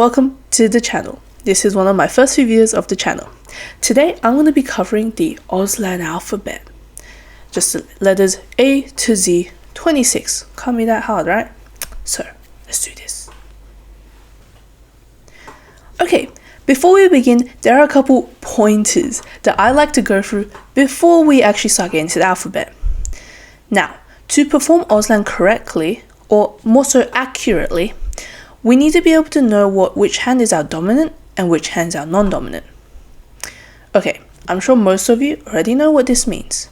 welcome to the channel. This is one of my first few videos of the channel. Today I'm going to be covering the AUSLAN alphabet. Just the letters A to Z, 26. Can't be that hard, right? So let's do this. Okay, before we begin, there are a couple pointers that I like to go through before we actually start getting to the alphabet. Now, to perform AUSLAN correctly, or more so accurately, we need to be able to know which hand is our dominant and which hand is our non-dominant. Okay, I'm sure most of you already know what this means.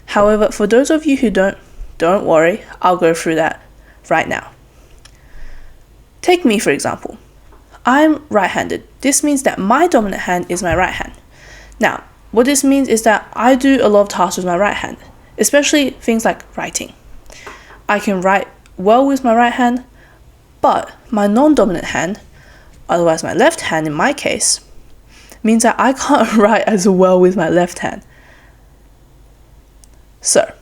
However, for those of you who don't worry, I'll go through that right now. Take me for example. I'm right-handed. This means that my dominant hand is my right hand. Now, what this means is that I do a lot of tasks with my right hand, especially things like writing. I can write well with my right hand, but my non-dominant hand, otherwise my left hand in my case, means that I can't write as well with my left hand. So,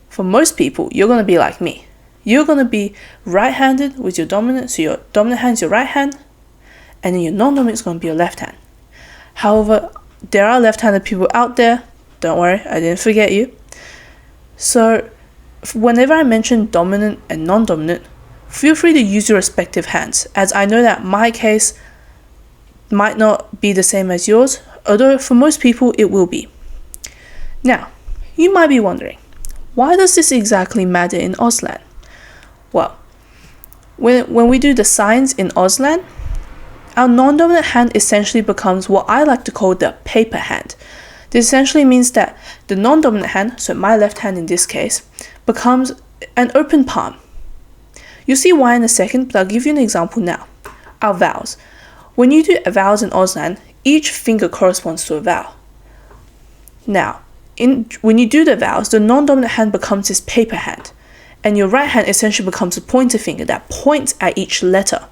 for most people, you're going to be like me. You're going to be right-handed with your dominant, so your dominant hand is your right hand, and then your non-dominant is going to be your left hand. However, there are left-handed people out there. Don't worry, I didn't forget you. So, whenever I mention dominant and non-dominant, feel free to use your respective hands, as I know that my case might not be the same as yours, although for most people it will be. Now, you might be wondering, why does this exactly matter in AUSLAN? Well, when we do the signs in AUSLAN, our non-dominant hand essentially becomes what I like to call the paper hand. This essentially means that the non-dominant hand, so my left hand in this case, becomes an open palm. You'll see why in a second, but I'll give you an example now. Our vowels. When you do vowels in AUSLAN, each finger corresponds to a vowel. Now, when you do the vowels, the non-dominant hand becomes this paper hand, and your right hand essentially becomes a pointer finger that points at each letter.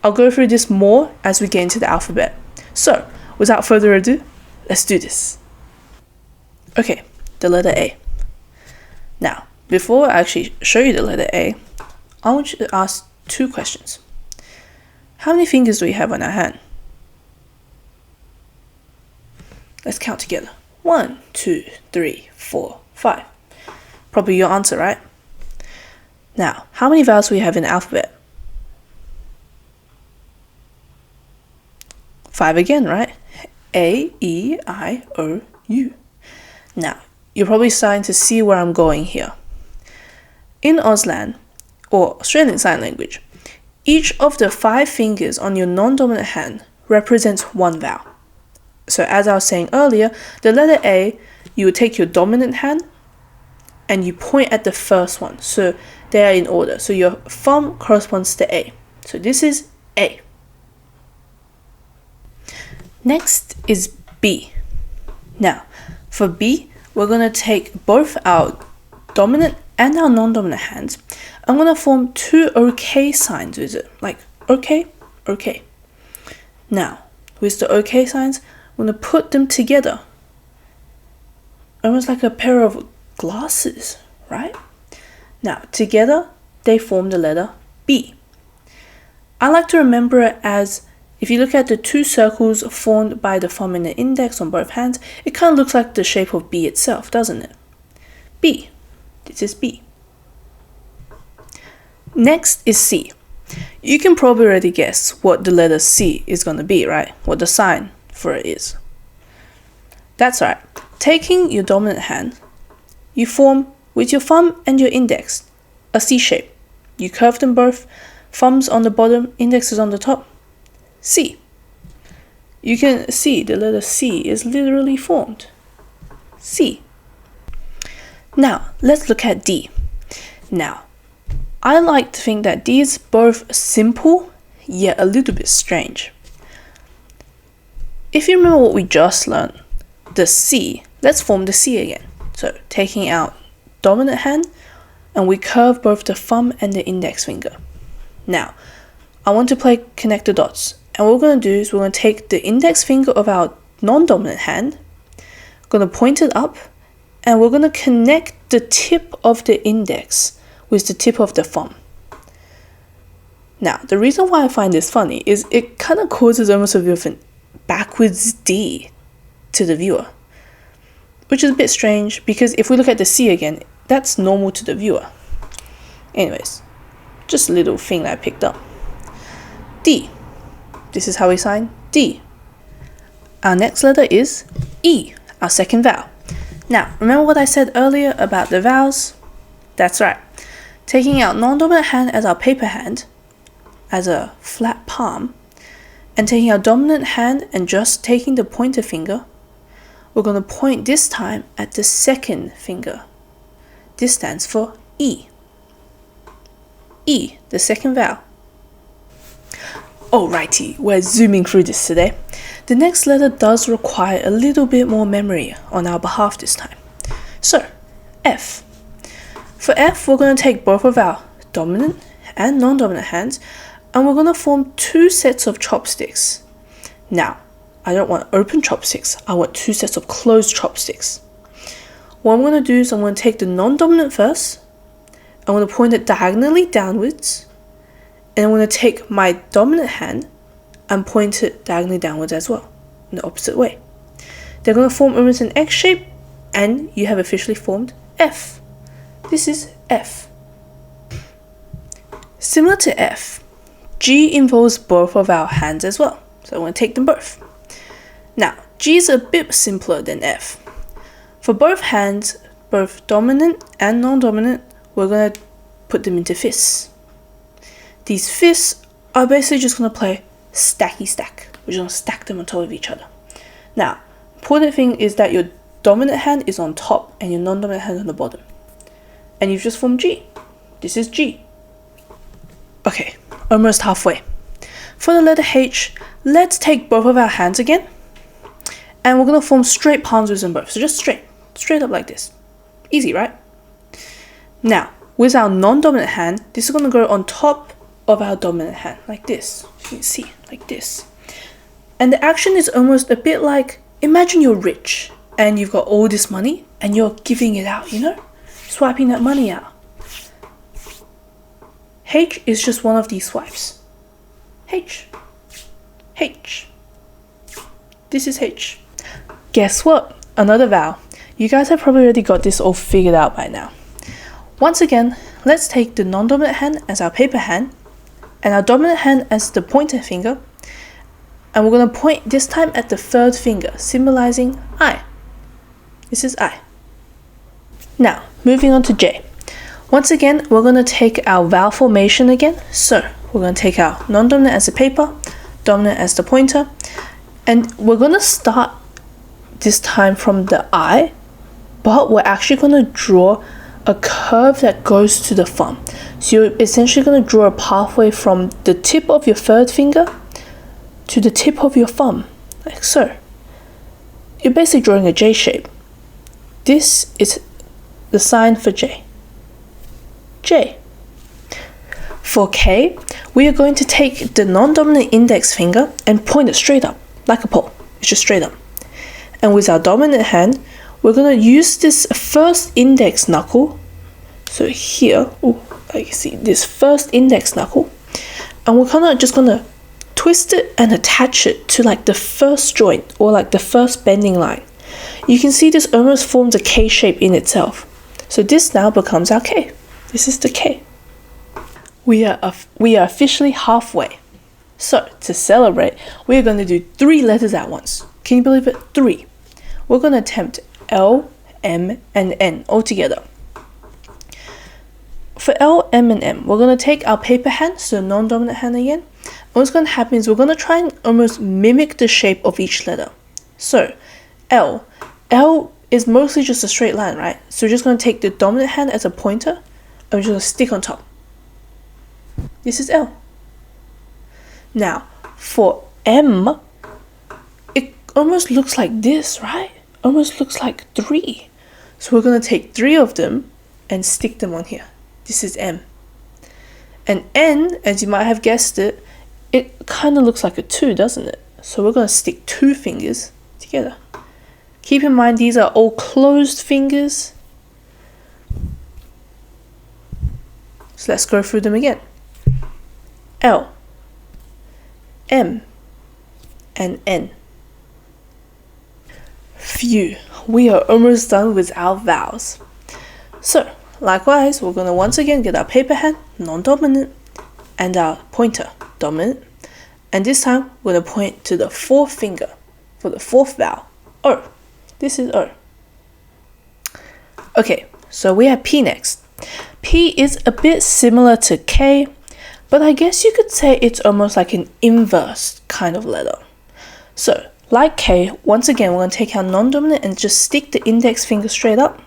I'll go through this more as we get into the alphabet. So, without further ado, let's do this. Okay, the letter A. Now, before I actually show you the letter A, I want you to ask two questions. How many fingers do we have on our hand? Let's count together. 1, 2, 3, 4, 5. Probably your answer, right? Now, how many vowels do we have in the alphabet? 5 again, right? A, E, I, O, U. Now, you're probably starting to see where I'm going here. In AUSLAN, or Australian Sign Language, each of the 5 fingers on your non-dominant hand represents one vowel. So as I was saying earlier, the letter A, you would take your dominant hand and you point at the first one. So they are in order. So your thumb corresponds to A. So this is A. Next is B. Now, for B, we're going to take both our dominant and our non-dominant hands. I'm going to form two OK signs with it, like OK, OK. Now, with the OK signs, I'm going to put them together, almost like a pair of glasses, right? Now, together, they form the letter B. I like to remember it as, if you look at the two circles formed by the thumb and the index on both hands, it kind of looks like the shape of B itself, doesn't it? B. This is B. Next is C. You can probably already guess what the letter C is going to be, right? What the sign for it is. That's right. Taking your dominant hand, you form with your thumb and your index a C shape. You curve them both, thumbs on the bottom, index is on the top. C. You can see the letter C is literally formed. C. Now, let's look at D. Now, I like to think that D is both simple, yet a little bit strange. If you remember what we just learned, the C, let's form the C again. So, taking out dominant hand, and we curve both the thumb and the index finger. Now, I want to connect the dots. And what we're going to do is we're going to take the index finger of our non-dominant hand, going to point it up, and we're going to connect the tip of the index with the tip of the thumb. Now, the reason why I find this funny is it kind of causes almost a bit of an backwards D to the viewer, which is a bit strange because if we look at the C again, that's normal to the viewer. Anyways, just a little thing that I picked up. D. This is how we sign D. Our next letter is E, our second vowel. Now, remember what I said earlier about the vowels? That's right. Taking our non-dominant hand as our paper hand, as a flat palm, and taking our dominant hand and just taking the pointer finger, we're going to point this time at the second finger. This stands for E. E, the second vowel. Alrighty, we're zooming through this today. The next letter does require a little bit more memory on our behalf this time. So, F. For F, we're going to take both of our dominant and non-dominant hands, and we're going to form two sets of chopsticks. Now, I don't want open chopsticks, I want two sets of closed chopsticks. What I'm going to do is I'm going to take the non-dominant first, I'm going to point it diagonally downwards, and I'm going to take my dominant hand and point it diagonally downwards as well, in the opposite way. They're going to form almost an X shape, and you have officially formed F. This is F. Similar to F, G involves both of our hands as well, so I'm going to take them both. Now, G is a bit simpler than F. For both hands, both dominant and non-dominant, we're going to put them into fists. These fists are basically just going to play stacky stack. We're just going to stack them on top of each other. Now, important thing is that your dominant hand is on top and your non-dominant hand on the bottom. And you've just formed G. This is G. Okay, almost halfway. For the letter H, let's take both of our hands again. And we're going to form straight palms with them both. So just straight up like this. Easy, right? Now, with our non-dominant hand, this is going to go on top of our dominant hand, like this. You can see, like this. And the action is almost a bit like, imagine you're rich and you've got all this money and you're giving it out, you know? Swiping that money out. H is just one of these swipes. H. H. This is H. Guess what? Another vowel. You guys have probably already got this all figured out by now. Once again, let's take the non-dominant hand as our paper hand and our dominant hand as the pointer finger, and we're going to point this time at the third finger, symbolizing I. This is I. Now, moving on to J. Once again, we're going to take our vowel formation again. So, we're going to take our non-dominant as the paper, dominant as the pointer, and we're going to start this time from the I, but we're actually going to draw a curve that goes to the thumb. So you're essentially going to draw a pathway from the tip of your third finger to the tip of your thumb, like so. You're basically drawing a J shape. This is the sign for J. J. For K, we are going to take the non-dominant index finger and point it straight up, like a pole. It's just straight up. And with our dominant hand, we're going to use this first index knuckle. So here, you can see this first index knuckle. And we're kind of just going to twist it and attach it to like the first joint or like the first bending line. You can see this almost forms a K shape in itself. So this now becomes our K. This is the K. We are officially halfway. So to celebrate, we're going to do 3 letters at once. Can you believe it? 3. We're going to attempt L, M, and N all together. For L, M, and M, we're going to take our paper hand, so non-dominant hand again. And what's going to happen is we're going to try and almost mimic the shape of each letter. So, L. L is mostly just a straight line, right? So we're just going to take the dominant hand as a pointer, and we're just going to stick on top. This is L. Now, for M, it almost looks like this, right? Almost looks like 3. So we're going to take 3 of them and stick them on here. This is M. And N, as you might have guessed it, it kind of looks like a 2, doesn't it? So we're going to stick 2 fingers together. Keep in mind these are all closed fingers. So let's go through them again. L, M, and N. Phew, we are almost done with our vowels. So, likewise, we're going to once again get our paper hand, non-dominant, and our pointer, dominant. And this time, we're going to point to the fourth finger for the fourth vowel, O. This is O. Okay, so we have P next. P is a bit similar to K, but I guess you could say it's almost like an inverse kind of letter. So, like K, once again, we're going to take our non-dominant and just stick the index finger straight up.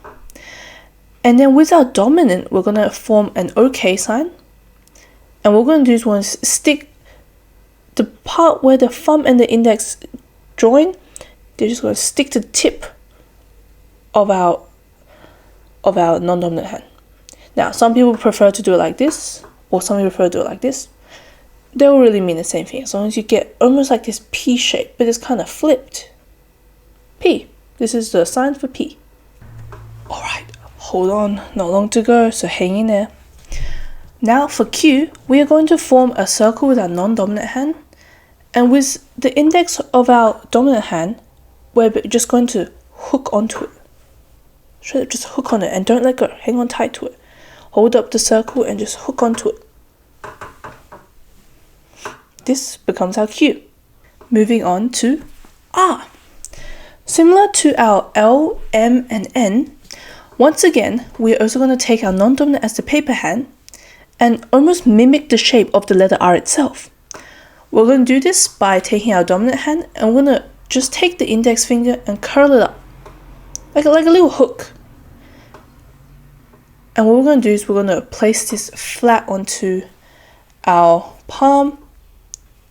And then with our dominant, we're going to form an OK sign. And what we're going to do is we're going to stick the part where the thumb and the index join. They're just going to stick to the tip of our non-dominant hand. Now, some people prefer to do it like this, or some people prefer to do it like this. They will really mean the same thing, as long as you get almost like this P shape, but it's kind of flipped. P. This is the sign for P. Alright, hold on, not long to go, so hang in there. Now for Q, we are going to form a circle with our non-dominant hand, and with the index of our dominant hand, we're just going to hook onto it. Straight up, just hook on it and don't let go. Hang on tight to it. Hold up the circle and just hook onto it. This becomes our Q. Moving on to R. Similar to our L, M, and N, once again, we're also going to take our non-dominant as the paper hand and almost mimic the shape of the letter R itself. We're going to do this by taking our dominant hand and we're going to just take the index finger and curl it up. Like a little hook. And what we're going to do is we're going to place this flat onto our palm,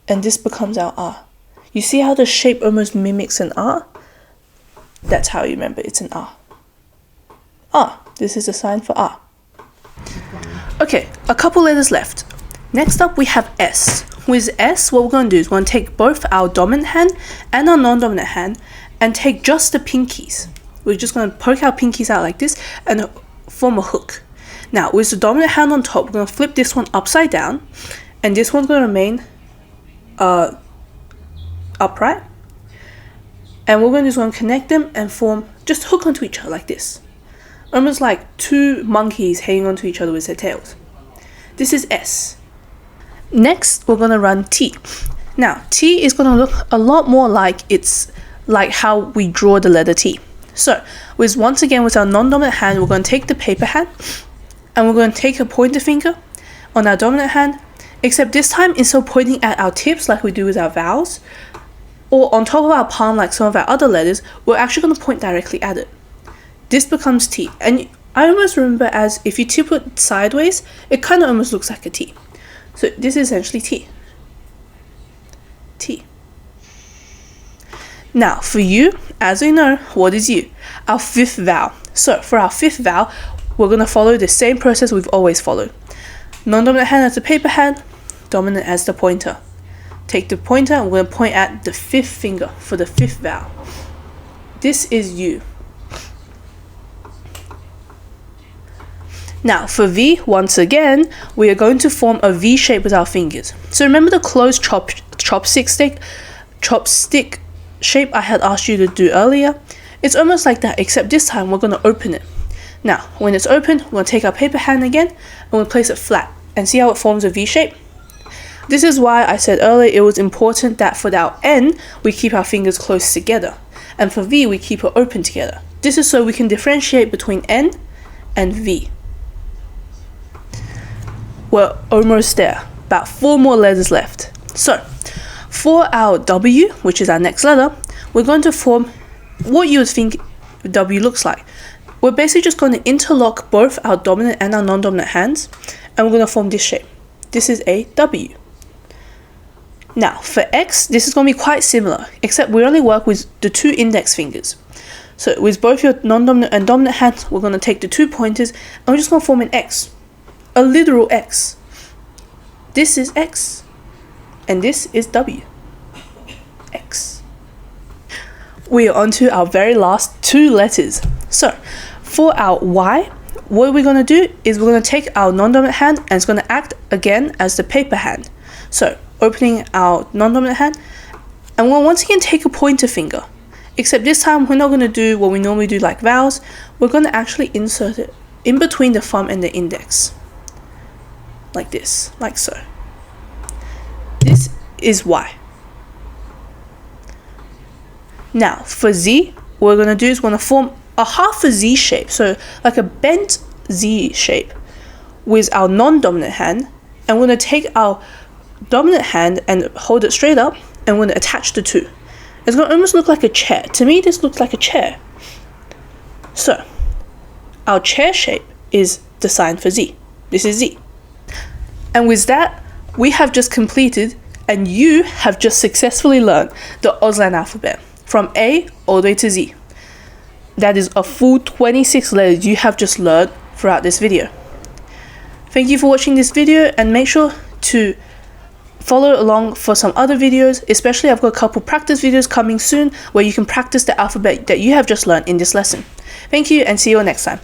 and this becomes our R. You see how the shape almost mimics an R? That's how you remember it's an R. R. This is the sign for R. Okay, a couple letters left. Next up we have S. With S, what we're going to do is we're going to take both our dominant hand and our non-dominant hand and take just the pinkies. We're just going to poke our pinkies out like this and form a hook. Now, with the dominant hand on top, we're going to flip this one upside down, and this one's going to remain upright. And what we're going to do is we're going to connect them and form, just hook onto each other like this. Almost like two monkeys hanging onto each other with their tails. This is S. Next, we're going to run T. Now, T is going to look a lot more like how we draw the letter T. So, once again with our non-dominant hand, we're going to take the paper hand and we're going to take a pointer finger on our dominant hand, except this time instead of pointing at our tips like we do with our vowels, or on top of our palm like some of our other letters, we're actually going to point directly at it. This becomes T, and I almost remember as if you tip it sideways, it kind of almost looks like a T. So this is essentially T. T. Now, for U, as we know, what is U? Our fifth vowel. So, for our fifth vowel, we're going to follow the same process we've always followed. Non-dominant hand as the paper hand, dominant as the pointer. Take the pointer and we're going to point at the fifth finger for the fifth vowel. This is U. Now, for V, once again, we are going to form a V shape with our fingers. So, remember the closed chopstick shape I had asked you to do earlier? It's almost like that, except this time we're going to open it. Now, when it's open, we're going to take our paper hand again and we'll place it flat. And see how it forms a V shape? This is why I said earlier it was important that for our N, we keep our fingers close together. And for V, we keep it open together. This is so we can differentiate between N and V. We're almost there. About 4 more letters left. So, for our W, which is our next letter, we're going to form what you would think W looks like. We're basically just going to interlock both our dominant and our non-dominant hands, and we're going to form this shape. This is a W. Now, for X, this is going to be quite similar, except we only work with the 2 index fingers. So, with both your non-dominant and dominant hands, we're going to take the 2 pointers, and we're just going to form an X. A literal X. This is X. And this is W. X. We are on to our very last 2 letters. So, for our Y, what we're going to do is we're going to take our non-dominant hand and it's going to act again as the paper hand. So, opening our non-dominant hand, and we'll once again take a pointer finger. Except this time, we're not going to do what we normally do like vowels. We're going to actually insert it in between the thumb and the index. Like this, like so. This is Y. Now, for Z, what we're going to do is we're going to form a half a Z shape. So, like a bent Z shape with our non-dominant hand. And we're going to take our dominant hand and hold it straight up. And we're going to attach the two. It's going to almost look like a chair. To me, this looks like a chair. So, our chair shape is the sign for Z. This is Z. And with that, we have just completed, and you have just successfully learned the AUSLAN alphabet from A all the way to Z. That is a full 26 letters you have just learned throughout this video. Thank you for watching this video, and make sure to follow along for some other videos, especially I've got a couple practice videos coming soon where you can practice the alphabet that you have just learned in this lesson. Thank you, and see you all next time.